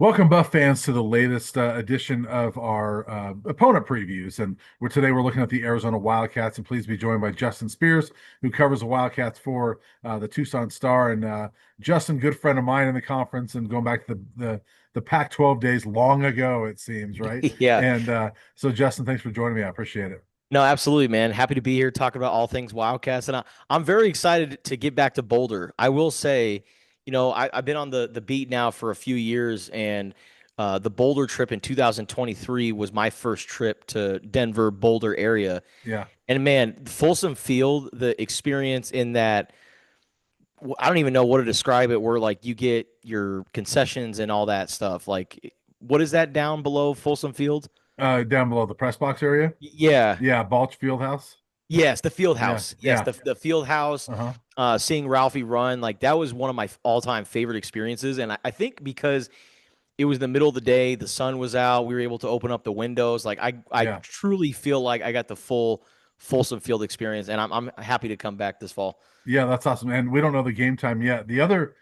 Welcome, Buff fans, to the latest edition of our opponent previews. And today we're looking at the Arizona Wildcats. And please be joined by Justin Spears, who covers the Wildcats for the Tucson Star. And Justin, good friend of mine in the conference, and going back to the Pac-12 days long ago, it seems, right? Yeah. And so, Justin, thanks for joining me. I appreciate it. No, absolutely, man. Happy to be here talking about all things Wildcats. And I'm very excited to get back to Boulder. I will say, I've been on the beat now for a few years, and the Boulder trip in 2023 was my first trip to Denver, Boulder area. Yeah. And man, Folsom Field, the experience in that, I don't even know what to describe it, where like you get your concessions and all that stuff. Like, what is that down below Folsom Field? Down below the press box area. Yeah. Yeah, Balch Fieldhouse. Yes, the field Yeah, house. Yes, yeah. the field house. Uh-huh. Seeing Ralphie run, like that was one of my all-time favorite experiences. And I think because it was the middle of the day, the sun was out, we were able to open up the windows. Like I Yeah. truly feel like I got the full Folsom Field experience, and I'm happy to come back this fall. Yeah, that's awesome. And we don't know the game time yet. The other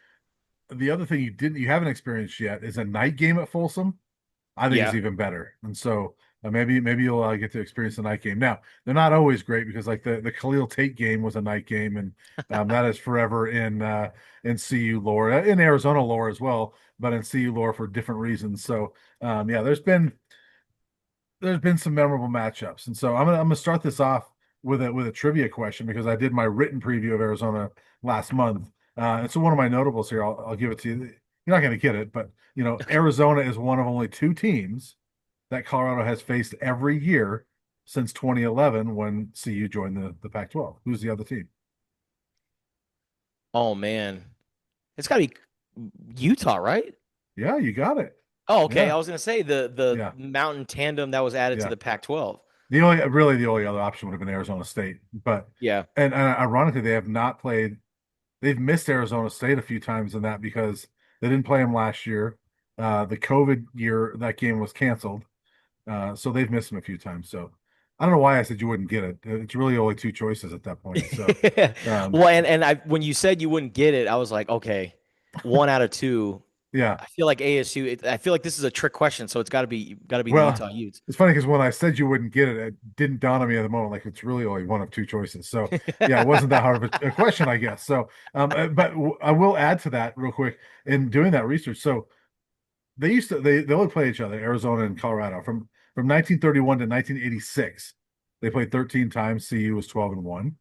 thing you haven't experienced yet is a night game at Folsom. I think is Yeah. even better. And so maybe you'll get to experience the night game. Now they're not always great because like the Khalil Tate game was a night game, and that is forever in CU lore, in Arizona lore as well, but in CU lore for different reasons. So yeah, there's been some memorable matchups, and so I'm gonna start this off with a trivia question because I did my written preview of Arizona last month. And so one of my notables here, I'll give it to you. You're not going to get it, but Arizona is one of only two teams that Colorado has faced every year since 2011 when CU joined the Pac-12. Who's the other team? Oh man, it's got to be Utah, right? Yeah, you got it. Oh, okay. Yeah, I was gonna say the yeah, Mountain Tandem that was added to yeah. the Pac-12. The only other option would have been Arizona State, but Yeah. and ironically, they have not played. They've missed Arizona State a few times in that because they didn't play them last year. The COVID year, that game was canceled. So they've missed them a few times. So I don't know why I said you wouldn't get it. It's really only two choices at that point. So um, Well, and I when you said you wouldn't get it, I was like, okay, one out of two. yeah. I feel like ASU. I feel like this is a trick question, so it's got to be the Well, Utah Utes. it's funny because when I said you wouldn't get it, it didn't dawn on me at the moment. Like it's really only one of two choices. So yeah, it wasn't that hard of a question, I guess. So, I will add to that real quick in doing that research. So they only play each other, Arizona and Colorado, from 1931 to 1986. They played 13 times. CU was 12-1.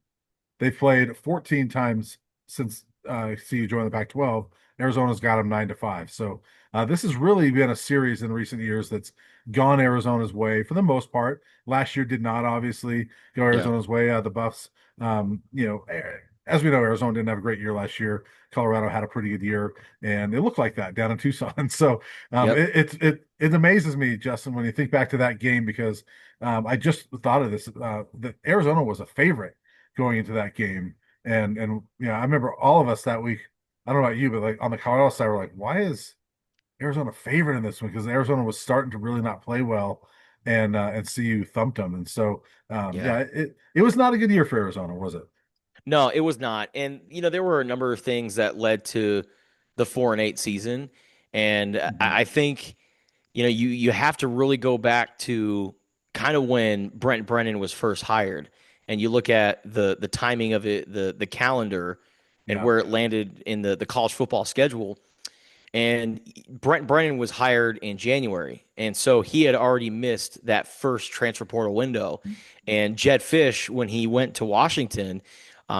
They've played 14 times since CU joined the Pac-12. Arizona's got them 9-5. So this has really been a series in recent years that's gone Arizona's way for the most part. Last year did not obviously go Yeah. Arizona's way. The Buffs, as we know, Arizona didn't have a great year last year. Colorado had a pretty good year, and it looked like that down in Tucson. So Yep. it amazes me, Justin, when you think back to that game because I just thought of this that Arizona was a favorite going into that game. And I remember all of us that week. I don't know about you, but like on the Colorado side, we're like, why is Arizona favored in this one? Because Arizona was starting to really not play well, and CU thumped them. And so Yeah. yeah, it was not a good year for Arizona, was it? No, it was not. And there were a number of things that led to the 4-8 season, and Mhm. I think you have to really go back to kind of when Brent Brennan was first hired, and you look at the timing of it, the calendar, and Yeah. where it landed in the college football schedule. And Brent Brennan was hired in January, and so he had already missed that first transfer portal window. And Jed Fish, when he went to Washington,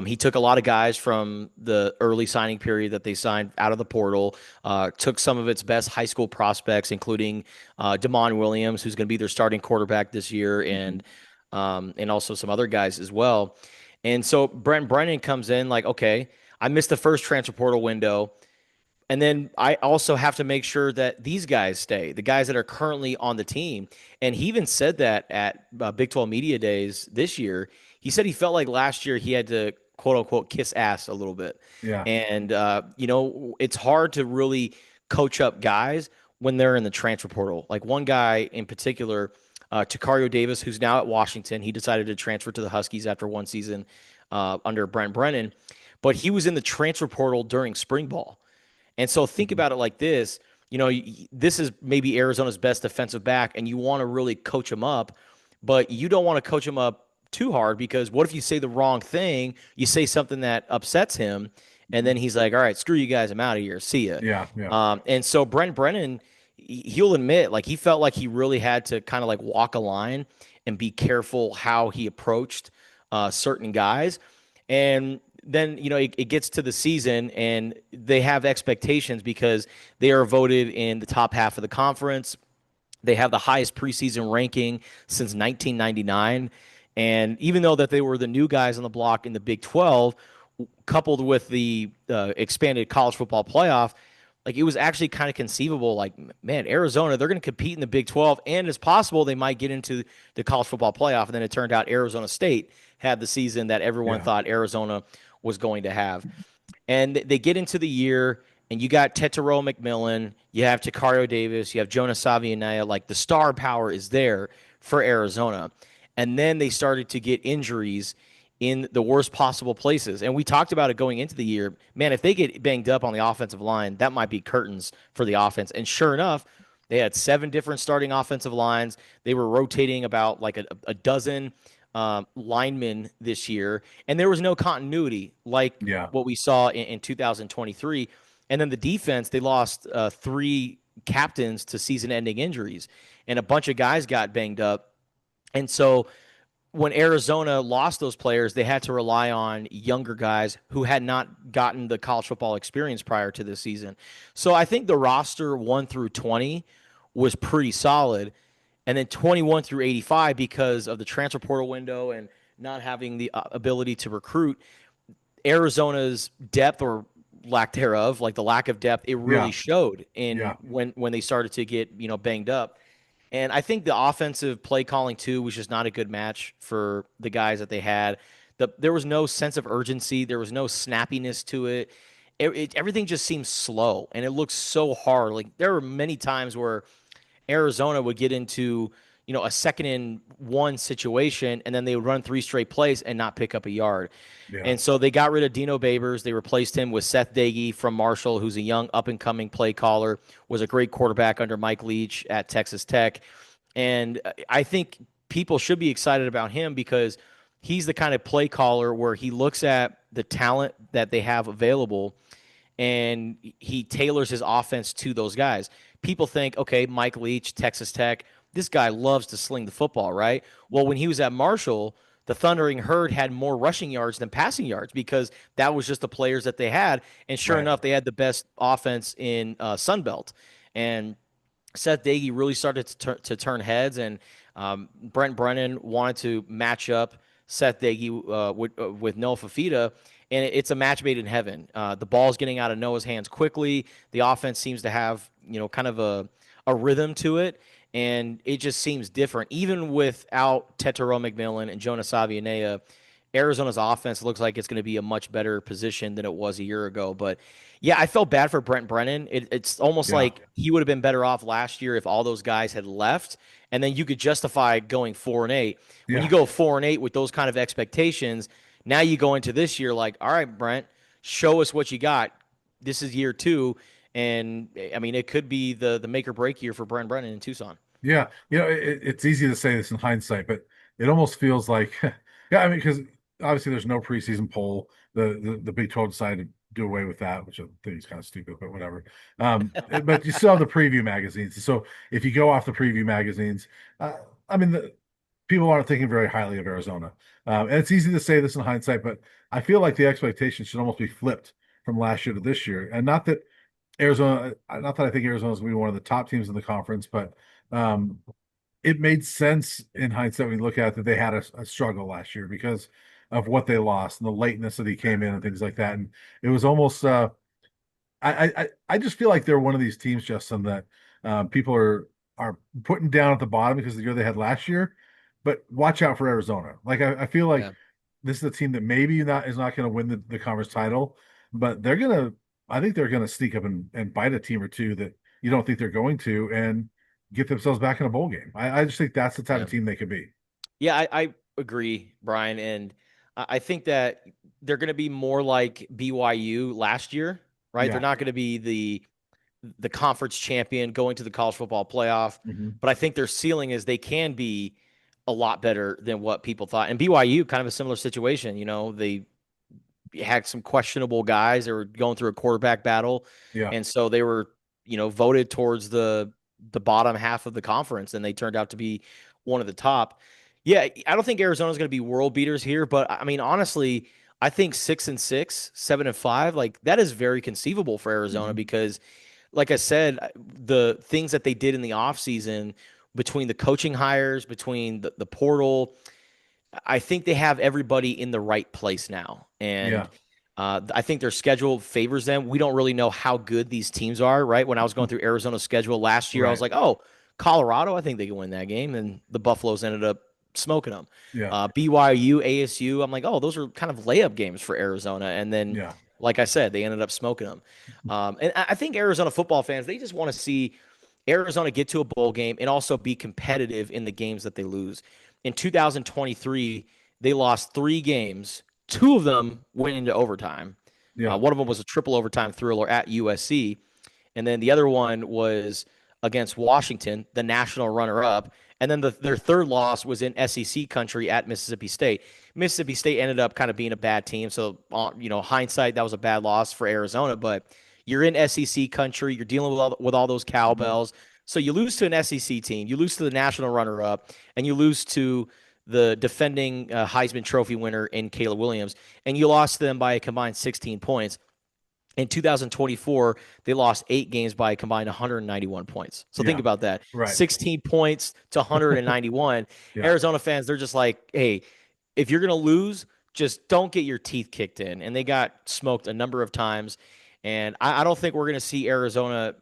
he took a lot of guys from the early signing period that they signed out of the portal, took some of its best high school prospects, including Damon Williams, who's going to be their starting quarterback this year, Mhm. and also some other guys as well. And so Brent Brennan comes in like, okay, I missed the first transfer portal window. And then I also have to make sure that these guys stay, the guys that are currently on the team. And he even said that at Big 12 Media Days this year. He said he felt like last year he had to quote unquote kiss ass a little bit. Yeah. And, it's hard to really coach up guys when they're in the transfer portal. Like one guy in particular, Takario Davis, who's now at Washington, he decided to transfer to the Huskies after one season under Brent Brennan. But he was in the transfer portal during spring ball. And so think Mhm. about it like this. this is maybe Arizona's best defensive back, and you want to really coach him up, but you don't want to coach him up too hard because what if you say the wrong thing? You say something that upsets him, and then he's like, "All right, screw you guys, I'm out of here. See ya." Yeah, yeah, And so Brent Brennan, he'll admit, like he felt like he really had to kind of like walk a line and be careful how he approached certain guys. And then it gets to the season and they have expectations because they are voted in the top half of the conference. They have the highest preseason ranking since 1999. And even though that they were the new guys on the block in the Big 12, coupled with the expanded college football playoff, like it was actually kind of conceivable. Like, man, Arizona, they're going to compete in the Big 12, and it's possible they might get into the college football playoff. And then it turned out Arizona State had the season that everyone yeah, thought Arizona was going to have. And they get into the year, and you got Tetero McMillan, you have Takario Davis, you have Jonas Savianaya. Like the star power is there for Arizona. And then they started to get injuries in the worst possible places. And we talked about it going into the year. Man, if they get banged up on the offensive line, that might be curtains for the offense. And sure enough, they had 7 different starting offensive lines. They were rotating about like a dozen linemen this year, and there was no continuity like yeah, what we saw in 2023. And then the defense, they lost 3 captains to season-ending injuries, and a bunch of guys got banged up. And so when Arizona lost those players, they had to rely on younger guys who had not gotten the college football experience prior to this season. So I think the roster 1 through 20 was pretty solid. And then 21 through 85, because of the transfer portal window and not having the ability to recruit, Arizona's depth or lack thereof, like the lack of depth, it really yeah, showed in yeah, when they started to get banged up. And I think the offensive play calling too was just not a good match for the guys that they had. There was no sense of urgency. There was no snappiness to it. Everything just seemed slow, and it looked so hard. Like there were many times where Arizona would get into, a 2nd and 1 situation, and then they would run 3 straight plays and not pick up a yard. yeah, And so they got rid of Dino Babers. They replaced him with Seth Dagey from Marshall, who's a young up and coming play caller, was a great quarterback under Mike Leach at Texas Tech. And I think people should be excited about him because he's the kind of play caller where he looks at the talent that they have available and he tailors his offense to those guys. People think, okay, Mike Leach, Texas Tech, this guy loves to sling the football, right? Well, when he was at Marshall, the Thundering Herd had more rushing yards than passing yards because that was just the players that they had. And sure right. enough, they had the best offense in Sunbelt. And Seth Dagey really started to turn heads, and Brent Brennan wanted to match up Seth Dagey with Noah Fafita, and it's a match made in heaven. The ball's getting out of Noah's hands quickly. The offense seems to have kind of a rhythm to it, and it just seems different. Even without Tetero McMillan and Jonas Savianea, Arizona's offense looks like it's going to be a much better position than it was a year ago. But yeah, I felt bad for Brent Brennan. It's almost Yeah, like he would have been better off last year if all those guys had left, and then you could justify going 4-8. When you yeah, go 4-8 with those kind of expectations, now you go into this year like, all right, Brent, show us what you got. This is year 2, and I mean, it could be the make or break year for Brent Brennan in Tucson. yeah. It's easy to say this in hindsight, but it almost feels like, yeah. I mean, because obviously there's no preseason poll. The Big 12 decided to do away with that, which I think is kind of stupid, but whatever. But you still have the preview magazines. So if you go off the preview magazines, uh, I mean, people aren't thinking very highly of Arizona. And it's easy to say this in hindsight, but I feel like the expectations should almost be flipped from last year to this year. And not that I think Arizona's going to be one of the top teams in the conference, but um, it made sense in hindsight when you look at it that they had a struggle last year because of what they lost and the lateness that he came in and things like that. And it was almost I just feel like they're one of these teams, Justin, that people are putting down at the bottom because of the year they had last year. But watch out for Arizona. Like I feel like Yeah. this is a team that maybe not is not going to win the conference title, but they're gonna. I think they're going to sneak up and bite a team or two that you don't think they're going to, and get themselves back in a bowl game. I just think that's the type Yeah. of team they could be. Yeah, I agree, Brian, and I think that they're going to be more like BYU last year, right? They're Yeah, not going to be the the conference champion, going to the college football playoff. Hmm. But I think their ceiling is they can be a lot better than what people thought. And BYU, kind of a similar situation. They had some questionable guys. They were going through a quarterback battle, Yeah. and so they were, voted towards the bottom half of the conference, and they turned out to be one of the top. Yeah, I don't think Arizona's going to be world beaters here, but I mean, honestly, I think 6-6, 7-5, like that is very conceivable for Arizona Hmm. because, like I said, the things that they did in the offseason between the coaching hires, between the portal, I think they have everybody in the right place now. Yeah. And I think their schedule favors them. We don't really know how good these teams are, right? When I was going through Arizona's schedule last year, I was Right. like, oh, Colorado, I think they can win that game. And the Buffaloes ended up smoking them. Yeah. BYU, ASU, I'm like, oh, those are kind of layup games for Arizona. And then, Yeah. like I said, they ended up smoking them. And I think Arizona football fans, they just want to see Arizona get to a bowl game and also be competitive in the games that they lose. In 2023, they lost 3 games. 2 of them went into overtime. Yeah. One of them was a triple overtime thriller at USC, and then the other one was against Washington, the national runner-up. And then their third loss was in SEC country at Mississippi State. Mississippi State ended up kind of being a bad team, so hindsight, that was a bad loss for Arizona. But you're in SEC country, you're dealing with all those Hmm. cowbells. So you lose to an SEC team, you lose to the national runner-up, and you lose to the defending Heisman Trophy winner in Caleb Williams, and you lost to them by a combined 16 points. In 2024, they lost 8 games by a combined 191 points. So think Yeah. about that. Right. 16 points to 191. Yeah. Arizona fans, they're just like, hey, if you're going to lose, just don't get your teeth kicked in. And they got smoked a number of times. And I don't think we're going to see Arizona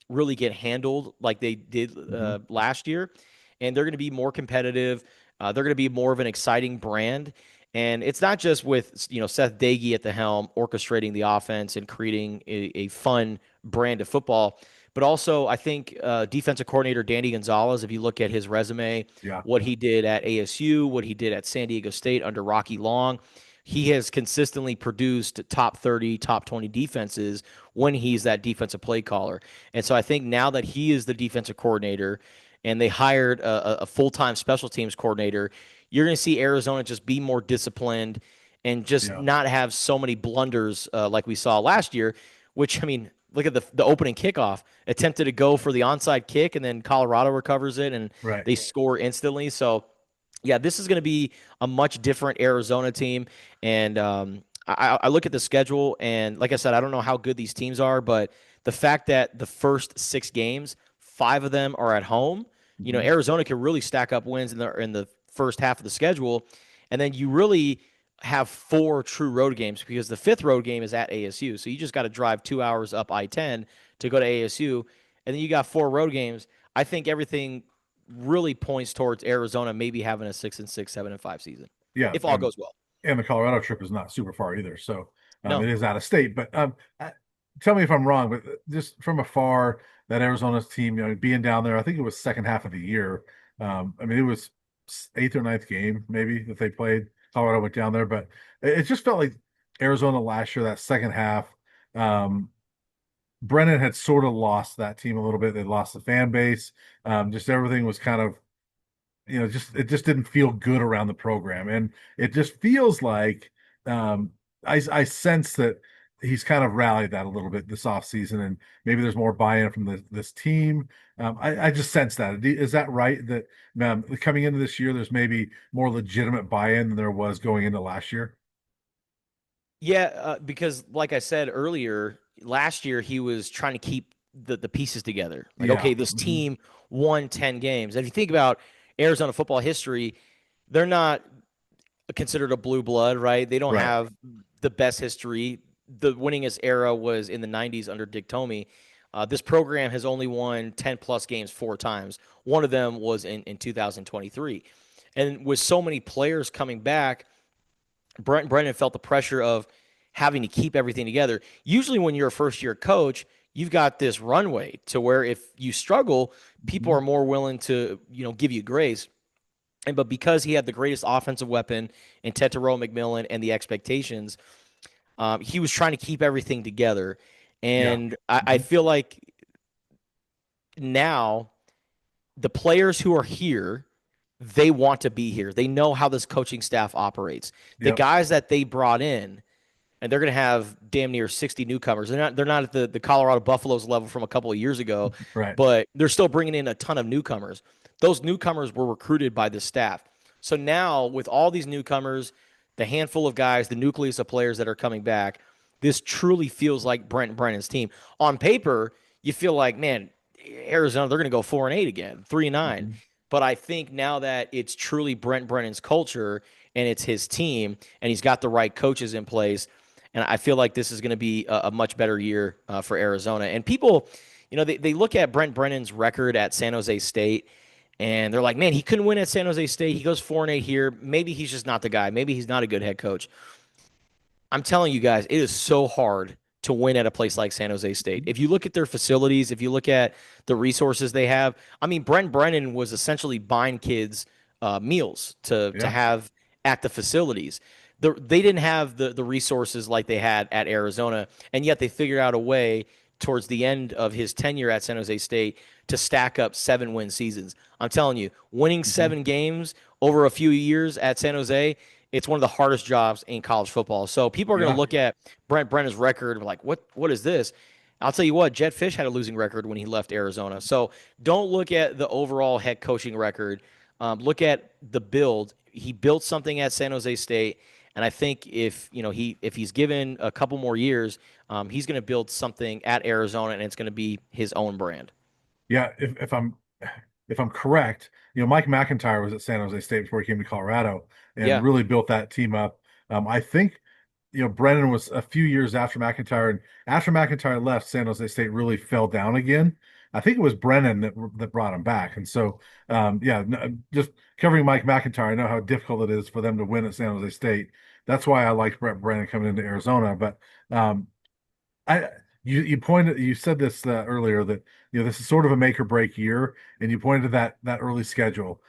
really get handled like they did Hmm. last year. And they're going to be more competitive. They're going to be more of an exciting brand. And it's not just with Seth Dagey at the helm orchestrating the offense and creating a fun brand of football, but also I think defensive coordinator Danny Gonzalez, if you look at his resume, Yeah. what he did at ASU, what he did at San Diego State under Rocky Long, he has consistently produced top 30, top 20 defenses when he's that defensive play caller. And so I think now that he is the defensive coordinator and they hired a full-time special teams coordinator, you're going to see Arizona just be more disciplined and just Yeah. not have so many blunders like we saw last year, which, I mean, look at the opening kickoff, attempted to go for the onside kick, and then Colorado recovers it, and Right. they score instantly. So, yeah, this is going to be a much different Arizona team. And I look at the schedule, and like I said, I don't know how good these teams are, but the fact that the first 6 games, 5 of them are at home, Hmm. Arizona can really stack up wins in the first half of the schedule, and then you really have 4 true road games because the fifth road game is at ASU. So you just got to drive 2 hours up I-10 to go to ASU, and then you got 4 road games. I think everything really points towards Arizona maybe having a 6-6, 7-5 season Yeah. if all goes well. And the Colorado trip is not super far either. So it No. is out of state. But tell me if I'm wrong, but just from afar, that Arizona's team, being down there, I think it was second half of the year. I mean, it was eighth or ninth game maybe that they played. Colorado went down there, but it just felt like Arizona last year, that second half. Um, Brennan had sort of lost that team a little bit. They lost the fan base. Just everything was kind of just it just didn't feel good around the program, and it just feels like um, I sense that he's kind of rallied that a little bit this offseason, and maybe there's more buy-in from this team. I just sense that. Is that right? That coming into this year, there's maybe more legitimate buy-in than there was going into last year. Yeah, because like I said earlier, last year he was trying to keep the pieces together. Like, Yeah. okay, this Hmm. team won 10 games. And if you think about Arizona football history, they're not considered a blue blood, right? They don't Right. have the best history. The winningest era was in the 90s under Dick Tomey. This program has only won 10 plus games 4 times. One of them was in 2023. And with so many players coming back, Brennan felt the pressure of having to keep everything together. Usually, when you're a first year coach, you've got this runway to where if you struggle, people Hmm. are more willing to give you grace. But because he had the greatest offensive weapon in Tetero McMillan and the expectations, he was trying to keep everything together. Yeah. And I Hmm. feel like now the players who are here, they want to be here. They know how this coaching staff operates. The Yep. guys that they brought in, and they're going to have damn near 60 newcomers. They're not at the Colorado Buffaloes level from a couple of years ago, Right. but they're still bringing in a ton of newcomers. Those newcomers were recruited by the staff. So now with all these newcomers, the handful of guys, the nucleus of players that are coming back, this truly feels like Brent Brennan's team. On paper, you feel like, man, Arizona, they're going to go 4-8 again, 3-9. Hmm. But I think now that it's truly Brent Brennan's culture and it's his team, and he's got the right coaches in place, and I feel like this is going to be a much better year for Arizona. And people, they look at Brent Brennan's record at San Jose State, and they're like, man, he couldn't win at San Jose State. He goes 4-8 here. Maybe he's just not the guy. Maybe he's not a good head coach. I'm telling you guys, it is so hard to win at a place like San Jose State. If you look at their facilities, if you look at the resources they have, I mean, Brent Brennan was essentially buying kids meals to Yeah. have at the facilities. They didn't have the resources like they had at Arizona, and yet they figured out a way towards the end of his tenure at San Jose State to stack up 7-win seasons. I'm telling you, winning Hmm. 7 games over a few years at San Jose, it's one of the hardest jobs in college football. So people are going to Yeah. look at Brent Brennan's record and be like, what is this? I'll tell you what, Jed Fish had a losing record when he left Arizona. So don't look at the overall head coaching record. Look at the build. He built something at San Jose State, and I think if he's given a couple more years, he's going to build something at Arizona, and it's going to be his own brand. Yeah. If I'm correct, Mike McIntyre was at San Jose State before he came to Colorado and Yeah, really built that team up. I think, Brennan was a few years after McIntyre, and after McIntyre left, San Jose State really fell down again. I think it was Brennan that brought him back. And so, yeah, just covering Mike McIntyre, I know how difficult it is for them to win at San Jose State. That's why I liked Brett Brennan coming into Arizona. But um, I you said this earlier that this is sort of a make or break year, and you pointed to that early schedule.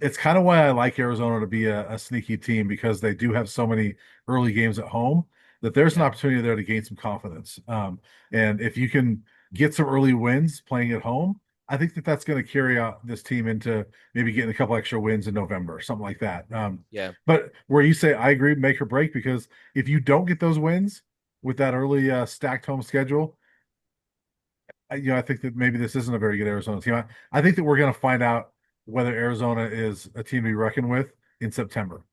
It's kind of why I like Arizona to be a sneaky team because they do have so many early games at home that there's an yeah, opportunity there to gain some confidence. And if you can get some early wins playing at home, I think that's going to carry out this team into maybe getting a couple extra wins in November, something like that. yeah. But where you say I agree, make or break, because if you don't get those wins with that early stacked home schedule, I think that maybe this isn't a very good Arizona team. I think that we're going to find out whether Arizona is a team to be reckoned with in September.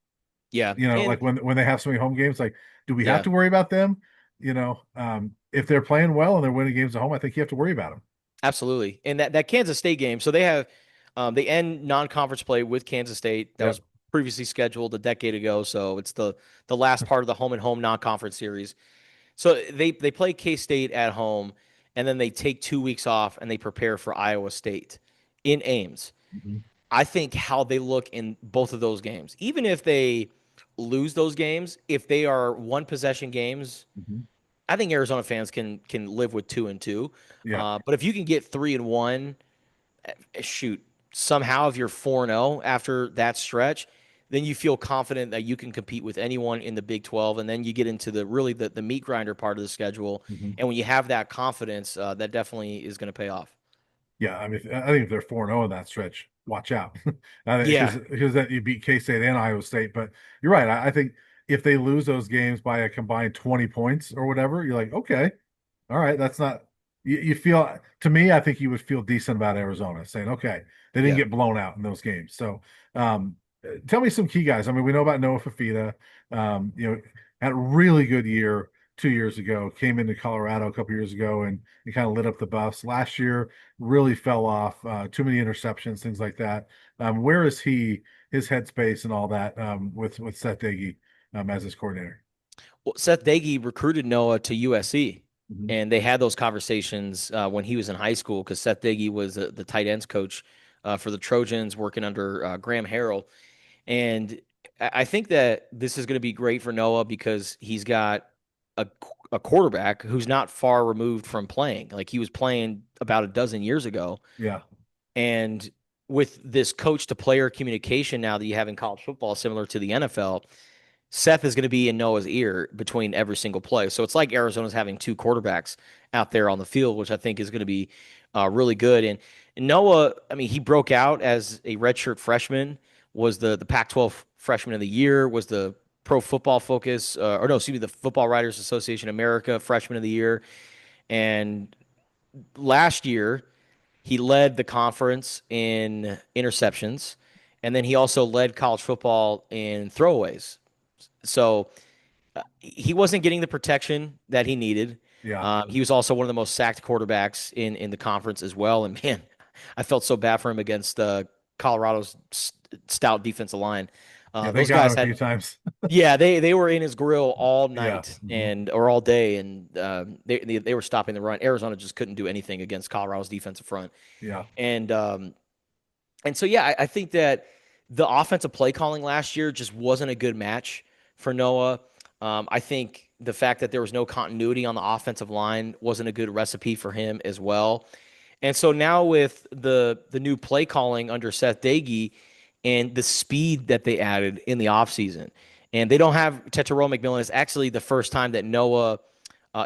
Yeah. Like And when they have so many home games, like, do we have yeah, to worry about them? If they're playing well and they're winning games at home, I think you have to worry about them. absolutely. And that Kansas State game, so they end non-conference play with Kansas State. That was Yep. previously scheduled a decade ago, so it's the last part of the home and home non-conference series. So they play K-State at home, and then they take 2 weeks off and they prepare for Iowa State in Ames. Mhm. I think how they look in both of those games, even if they lose those games, if they are one possession games, Mhm. I think Arizona fans can live with 2-2. Yeah. But if you can get 3-1, shoot, somehow if you're 4-0 after that stretch, then you feel confident that you can compete with anyone in the Big 12, and then you get into the meat grinder part of the schedule. Mhm. And when you have that confidence, that definitely is going to pay off. Yeah, I mean, I think if they're 4-0 in that stretch, watch out. Yeah, Because then you beat K-State and Iowa State. But you're right. I think if they lose those games by a combined 20 points or whatever, you're like, okay, all right, that's not you feel to me, I think you would feel decent about Arizona saying, okay, they didn't yeah. get blown out in those games. So tell me some key guys. I mean, we know about Noah Fafita, had a really good year 2 years ago, came into Colorado a couple years ago and kind of lit up the Buffs. Last year really fell off, too many interceptions, things like that. Where is his headspace and all that with Seth Daggy as his coordinator? Well, Seth Dagey recruited Noah to USC, Mhm. and they had those conversations when he was in high school because Seth Dagey was the tight ends coach for the Trojans, working under Graham Harrell. And I think that this is going to be great for Noah because he's got a, a quarterback who's not far removed from playing. Like he was playing about a dozen years ago. Yeah. And with this coach to player communication now that you have in college football, similar to the NFL, Seth is going to be in Noah's ear between every single play. So it's like Arizona's having two quarterbacks out there on the field, which I think is going to be really good. And Noah, I mean, he broke out as a redshirt freshman, was the Pac-12 freshman of the year, was the Pro Football Focus, or no, excuse me, the Football Writers Association America freshman of the year. And last year, he led the conference in interceptions, and then he also led college football in throwaways. So he wasn't getting the protection that he needed. Yeah. He was also one of the most sacked quarterbacks in the conference as well. And man, I felt so bad for him against Colorado's stout defensive line. Yeah, they Those got him guys a few had, times. yeah, they were in his grill all Yeah. night and or all day, and they were stopping the run. Arizona just couldn't do anything against Colorado's defensive front, Yeah. and so yeah, I think that the offensive play calling last year just wasn't a good match for Noah. I think the fact that there was no continuity on the offensive line wasn't a good recipe for him as well. And so now with the new play calling under Seth Dagey and the speed that they added in the offseason, and they don't have Tetero McMillan. It's actually the first time that Noah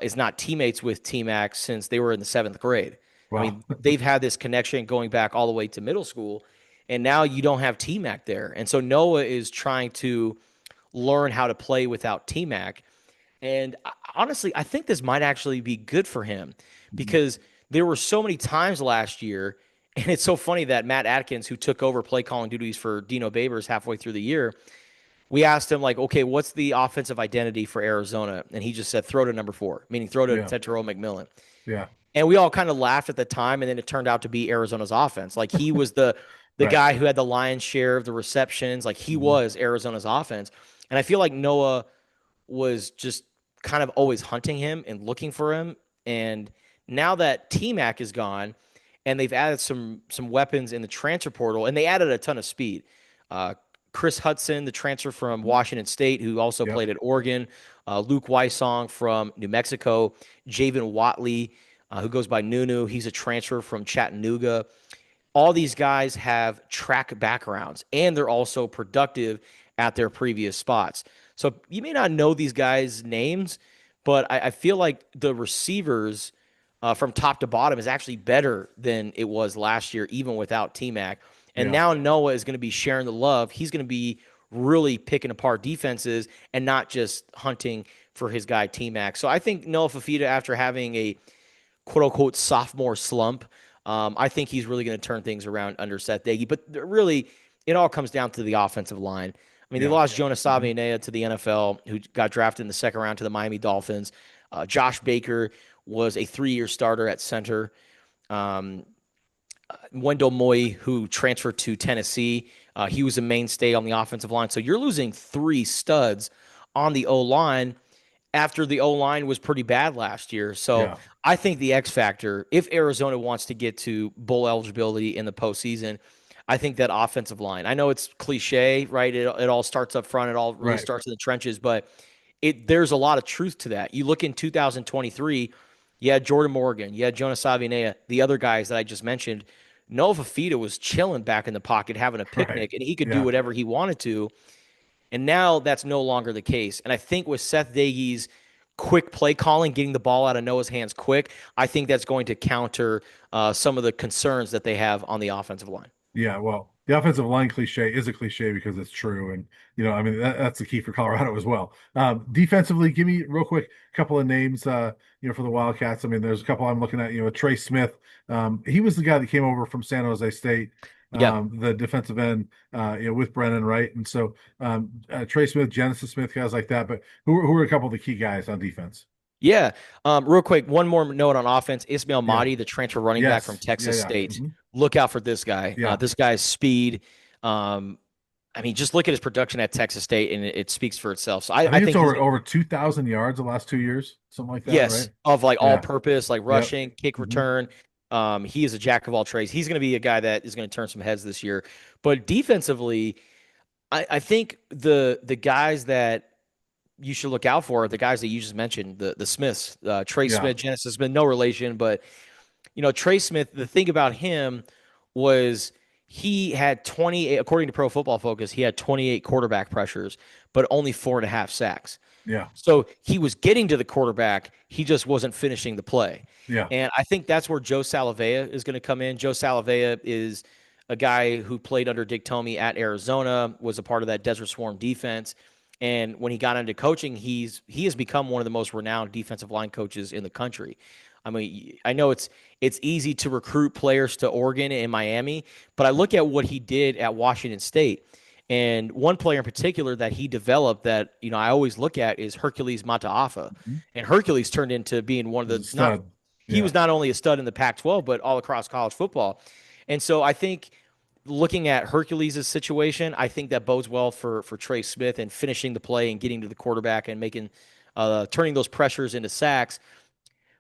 is not teammates with T-Mac since they were in the seventh grade. I Wow. mean, they've had this connection going back all the way to middle school, and now you don't have T-Mac there. And so Noah is trying to learn how to play without T-Mac. And honestly, I think this might actually be good for him Mhm. because there were so many times last year, and it's so funny that Matt Atkins, who took over play calling duties for Dino Babers halfway through the year, we asked him like, okay, what's the offensive identity for Arizona? And he just said, throw to number four, meaning throw to Yeah. Tetero McMillan. Yeah. And we all kind of laughed at the time, and then it turned out to be Arizona's offense. Like he was the Right. guy who had the lion's share of the receptions. Like he Mhm. was Arizona's offense. And I feel like Noah was just kind of always hunting him and looking for him. And now that T Mac is gone, and they've added some weapons in the transfer portal, and they added a ton of speed. Uh, Chris Hudson, the transfer from Washington State, who also Yep. played at Oregon, Luke Wysong from New Mexico, Javen Watley, who goes by Nunu. He's a transfer from Chattanooga. All these guys have track backgrounds, and they're also productive at their previous spots. So you may not know these guys' names, but I feel like the receivers from top to bottom is actually better than it was last year, even without T Mac. And Yeah. now Noah is going to be sharing the love. He's going to be really picking apart defenses and not just hunting for his guy T Mac. So I think Noah Fafita, after having a quote unquote sophomore slump, I think he's really going to turn things around under Seth Dagey. But really, it all comes down to the offensive line. I mean, they Yeah. lost Jonas Mhm. Savinea to the NFL, who got drafted in the second round to the Miami Dolphins. Josh Baker was a 3-year starter at center. Um, Wendell Moy, who transferred to Tennessee, he was a mainstay on the offensive line. So you're losing three studs on the O line after the O line was pretty bad last year. So Yeah. I think the X factor, if Arizona wants to get to bowl eligibility in the postseason, I think that offensive line. I know it's cliche, right? It all starts up front. It all really Right. starts in the trenches, but there's a lot of truth to that. You look in 2023, you had Jordan Morgan, you had Jonas Savinea, the other guys that I just mentioned. Noah Fafita was chilling back in the pocket, having a Right. picnic, and he could do Yeah. whatever he wanted to. And now that's no longer the case. And I think with Seth Dagey's quick play calling, getting the ball out of Noah's hands quick, I think that's going to counter some of the concerns that they have on the offensive line. Yeah, well, the offensive line cliche is a cliche because it's true, and I mean that's the key for Colorado as well. Defensively, give me real quick a couple of names. For the Wildcats. I mean, there's a couple I'm looking at. Trey Smith. He was the guy that came over from San Jose State. Yeah. The defensive end. With Brennan, right? And so Trey Smith, Genesis Smith, guys like that. But who are a couple of the key guys on defense? Yeah. Real quick, one more note on offense. Ismail Yeah. Mahdi, the transfer running back from Yes. Yeah. Texas Yeah. State. Hmm. Look out for this guy. Yeah. This guy's speed. Um, I mean, just look at his production at Texas State, and it speaks for itself. So I I think it's think he's over 2,000 yards the last 2 years, something like that, yes, right? of like all Yeah. purpose, like Yep. rushing, kick Hmm. return. He is a jack of all trades. He's going to be a guy that is going to turn some heads this year. But defensively, I think the guys that you should look out for are the guys that you just mentioned, the Smiths, Trey Yeah. Smith, Genesis Smith, no relation, but Trey Smith. The thing about him was he had 28, according to Pro Football Focus, he had 28 quarterback pressures, but only 4.5 sacks. Yeah. So he was getting to the quarterback, he just wasn't finishing the play. Yeah. And I think that's where Joe Salavea is going to come in. Joe Salavea is a guy who played under Dick Tomey at Arizona, was a part of that Desert Swarm defense. And when he got into coaching, he has become one of the most renowned defensive line coaches in the country. I mean, I know it's easy to recruit players to Oregon and Miami, but I look at what he did at Washington State. And one player in particular that he developed that, I always look at is Hercules Mataafa. Mhm. And Hercules turned into being one of He's a the not stud. he Yeah. was not only a stud in the Pac-12, but all across college football. And so I think looking at Hercules' situation, I think that bodes well for Trey Smith and finishing the play and getting to the quarterback and making turning those pressures into sacks.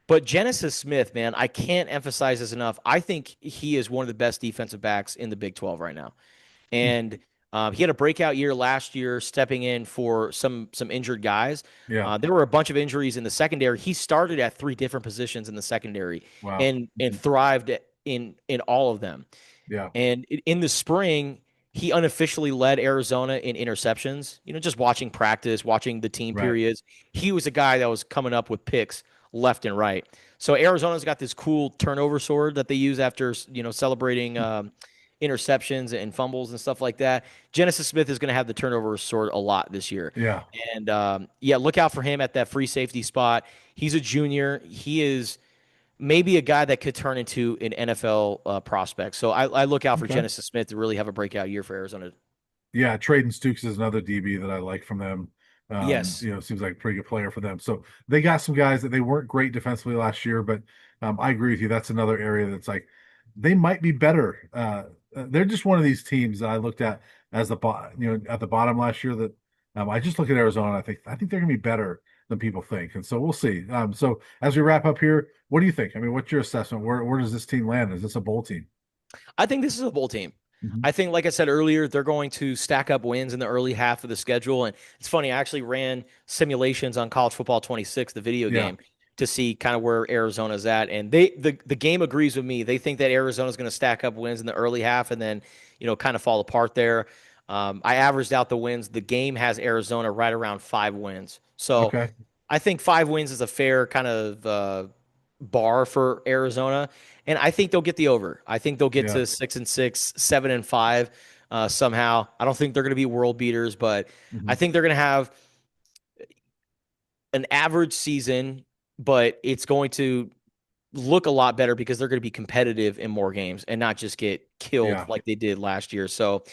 But Genesis Smith, man, I can't emphasize this enough. I think he is one of the best defensive backs in the Big 12 right now. Hmm. And he had a breakout year last year, stepping in for some injured guys. Yeah. There were a bunch of injuries in the secondary. He started at three different positions in the secondary Wow. and Mhm. thrived in all of them. Yeah. And in the spring, he unofficially led Arizona in interceptions. Just watching practice, watching the team Right. periods, he was a guy that was coming up with picks left and right. So Arizona's got this cool turnover sword that they use after celebrating interceptions and fumbles and stuff like that. Genesis Smith is going to have the turnover sword a lot this year. Yeah. And yeah, look out for him at that free safety spot. He's a junior. He is maybe a guy that could turn into an NFL prospect. So I look out for Okay. Genesis Smith to really have a breakout year for Arizona. Yeah, Traden Stukes is another DB that I like from them. Yes. Seems like a pretty good player for them. So they got some guys that they weren't great defensively last year, but I agree with you. That's another area that's like they might be better. They're just one of these teams that I looked at as at the bottom last year. That I just look at Arizona. And I think they're going to be better than people think, and so we'll see. So as we wrap up here, what do you think? I mean, what's your assessment? Where does this team land? Is this a bowl team? I think this is a bowl team. Mhm. I think, like I said earlier, they're going to stack up wins in the early half of the schedule. And it's funny, I actually ran simulations on College Football 26, the video Yeah. game, to see kind of where Arizona's at. And the game agrees with me. They think that Arizona's going to stack up wins in the early half and then, kind of fall apart there. I averaged out the wins. The game has Arizona right around 5 wins. So Okay. I think 5 wins is a fair kind of bar for Arizona, and I think they'll get the over. I think they'll get Yeah. to 6-6, 7-5 somehow. I don't think they're going to be world beaters, but I Mhm. think they're going to have an average season, but it's going to look a lot better because they're going to be competitive in more games and not just get killed Yeah. like they did last year. So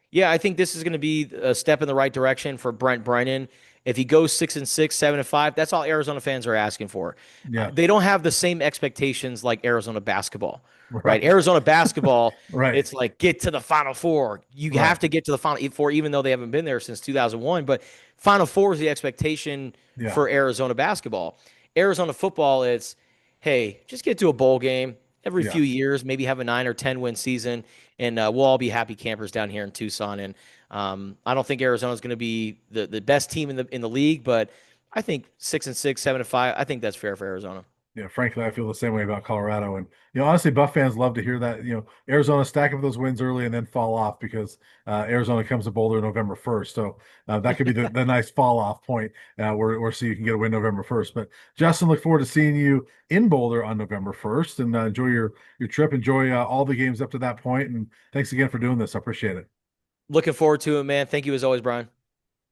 yeah, I think this is going to be a step in the right direction for Brent Brennan. If he goes 6-6, 7-5, that's all Arizona fans are asking for. Yeah. They don't have the same expectations like Arizona basketball, right? Right. Arizona basketball, Right. it's like get to the Final Four. You Right. have to get to the Final Four, even though they haven't been there since 2001. But Final Four is the expectation Yeah. for Arizona basketball. Arizona football, it's hey, just get to a bowl game every Yeah. few years, maybe have a 9 or 10 win season, and we'll all be happy campers down here in Tucson. And I don't think Arizona is going to be the best team in the league, but I think 6-6, 7-5. I think that's fair for Arizona. Yeah. Frankly, I feel the same way about Colorado. And, honestly, Buff fans love to hear that, Arizona stack up those wins early and then fall off because Arizona comes to Boulder November 1st. So that could be the nice fall off point where so you can get a win November 1st. But Justin, look forward to seeing you in Boulder on November 1st and enjoy your trip. Enjoy all the games up to that point. And thanks again for doing this. I appreciate it. Looking forward to it, man. Thank you as always, Brian.